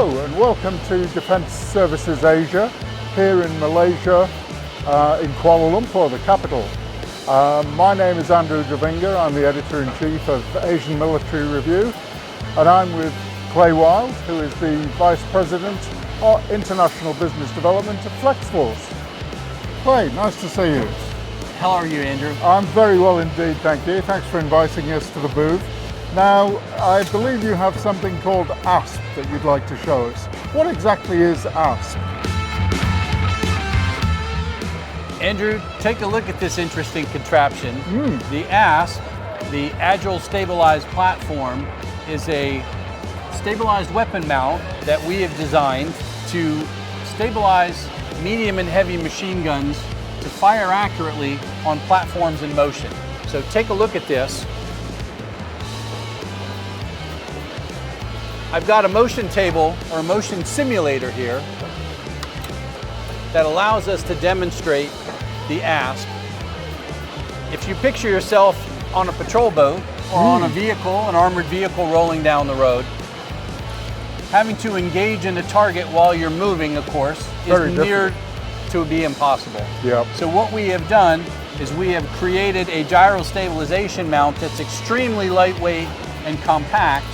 Hello and welcome to Defence Services Asia here in Malaysia, in Kuala Lumpur, the capital. My name is Andrew Dravinga. I'm the Editor-in-Chief of Asian Military Review, and I'm with Clay Wild, who is the Vice President of International Business Development at FlexForce. Clay, nice to see you. How are you, Andrew? I'm very well indeed, thank you. Thanks for inviting us to the booth. Now, I believe you have something called ASP that you'd like to show us. What exactly is ASP? Andrew, take a look at this interesting contraption. The ASP, the Agiled Stabilized Platform, is a stabilized weapon mount that we have designed to stabilize medium and heavy machine guns to fire accurately on platforms in motion. So take a look at this. I've got a motion table or a motion simulator here that allows us to demonstrate the ASP. If you picture yourself on a patrol boat or on a vehicle, an armored vehicle rolling down the road, having to engage in a target while you're moving, of course, is near to be impossible. Yep. So what we have done is we have created a gyro stabilization mount that's extremely lightweight and compact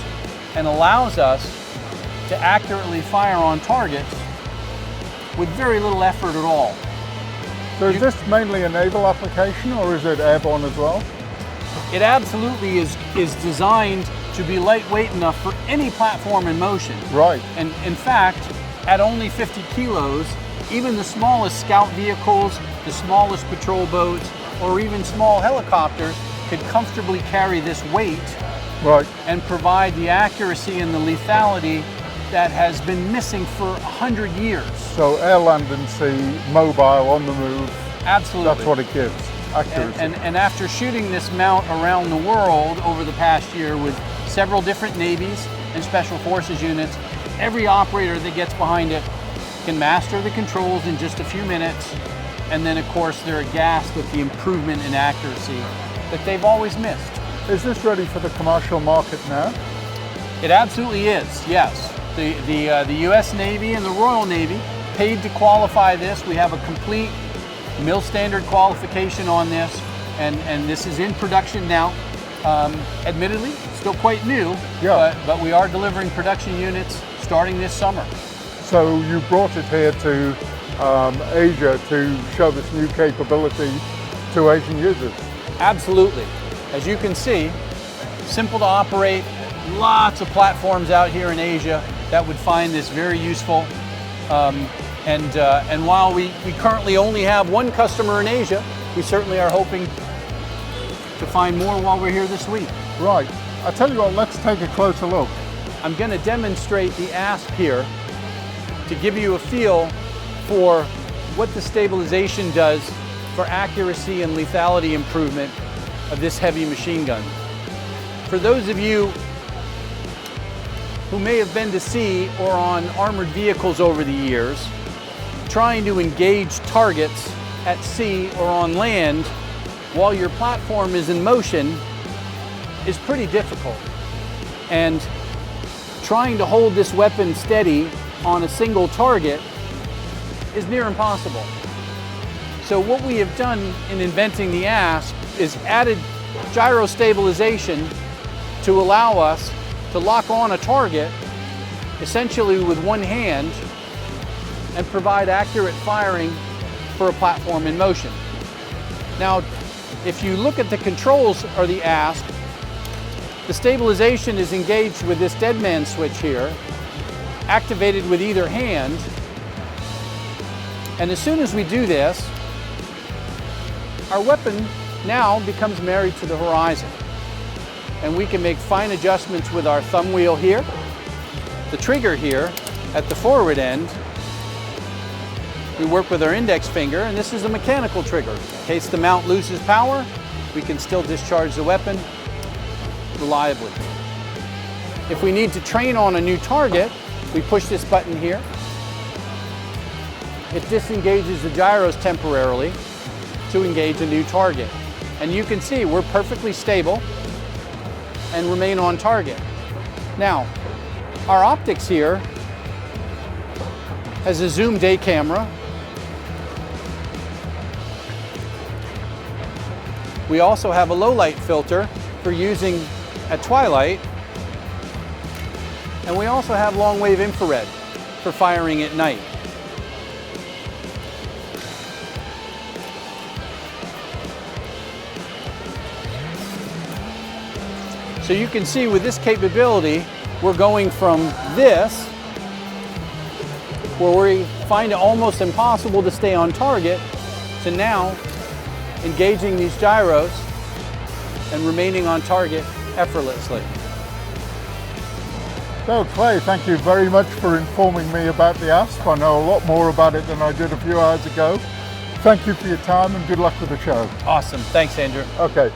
and allows us to accurately fire on targets with very little effort at all. So is this mainly a naval application or is it airborne as well? It absolutely is designed to be lightweight enough for any platform in motion. Right. And in fact, at only 50 kilos, even the smallest scout vehicles, the smallest patrol boats, or even small helicopters could comfortably carry this weight and provide the accuracy and the lethality that has been missing for 100 years. So air, land and sea, mobile, on the move. Absolutely. That's what it gives, accuracy. And after shooting this mount around the world over the past year with several different navies and special forces units, every operator that gets behind it can master the controls in just a few minutes, and then of course they're aghast at the improvement in accuracy that they've always missed. Is this ready for the commercial market now? It absolutely is, yes. The US Navy and the Royal Navy paid to qualify this. We have a complete mil standard qualification on this, and this is in production now. Admittedly, still quite new, but we are delivering production units starting this summer. So you brought it here to Asia to show this new capability to Asian users? Absolutely. As you can see, simple to operate, lots of platforms out here in Asia that would find this very useful. And while we currently only have one customer in Asia, we certainly are hoping to find more while we're here this week. Right. I tell you what, let's take a closer look. I'm going to demonstrate the ASP here to give you a feel for what the stabilization does for accuracy and lethality improvement of this heavy machine gun. For those of you who may have been to sea or on armored vehicles over the years, trying to engage targets at sea or on land while your platform is in motion is pretty difficult. And trying to hold this weapon steady on a single target is near impossible. So what we have done in inventing the ASP is added gyro stabilization to allow us to lock on a target essentially with one hand and provide accurate firing for a platform in motion. Now, if you look at the controls or the ASP, the stabilization is engaged with this dead man switch here, activated with either hand. And as soon as we do this, our weapon now becomes married to the horizon. And we can make fine adjustments with our thumb wheel here, the trigger here at the forward end. We work with our index finger, and this is a mechanical trigger. In case the mount loses power, we can still discharge the weapon reliably. If we need to train on a new target, we push this button here. It disengages the gyros temporarily to engage a new target. And you can see we're perfectly stable and remain on target. Now, our optics here Has a zoom day camera. We also have a low light filter for using at twilight. And we also have long wave infrared for firing at night. So you can see with this capability, we're going from this, where we find it almost impossible to stay on target, to now engaging these gyros and remaining on target effortlessly. So Clay, thank you very much for informing me about the ASP. I know a lot more about it than I did a few hours ago. Thank you for your time and good luck with the show. Awesome. Thanks, Andrew. Okay.